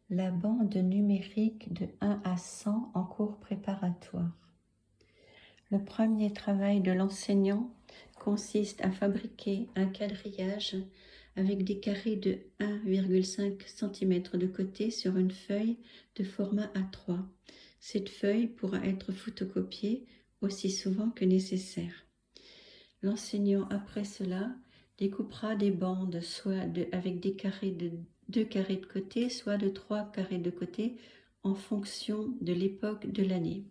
La bande numérique de 1 à 100 en cours préparatoire. Le premier travail de l'enseignant consiste à fabriquer un quadrillage avec des carrés de 1,5 cm de côté sur une feuille de format A3. Cette feuille pourra être photocopiée aussi souvent que nécessaire. L'enseignant, après cela, découpera des bandes, avec des carrés de 2 carrés de côté, soit de 3 carrés de côté, en fonction de l'époque de l'année.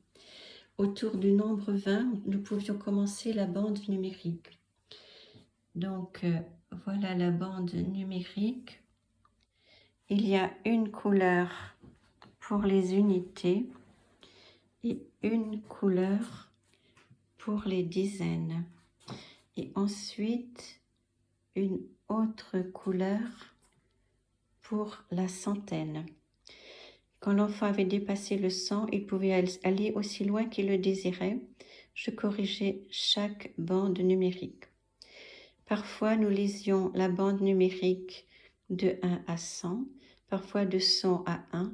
Autour du nombre 20, nous pouvions commencer la bande numérique. Donc, voilà la bande numérique. Il y a une couleur pour les unités et une couleur pour les dizaines. Et ensuite, une autre couleur pour la centaine. Quand l'enfant avait dépassé le 100, il pouvait aller aussi loin qu'il le désirait. Je corrigeais chaque bande numérique. Parfois, nous lisions la bande numérique de 1 à 100, parfois de 100 à 1.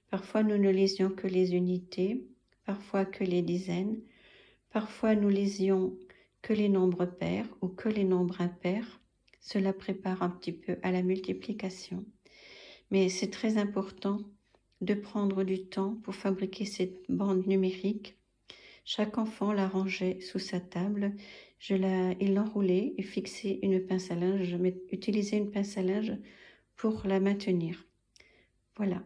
Parfois, nous ne lisions que les unités, parfois que les dizaines. Parfois, nous lisions que les nombres pairs ou que les nombres impairs. Cela prépare un petit peu à la multiplication. Mais c'est très important de prendre du temps pour fabriquer cette bande numérique. Chaque enfant la rangeait sous sa table. Il l'enroulait et fixait une pince à linge. Utilisait une pince à linge pour la maintenir. Voilà.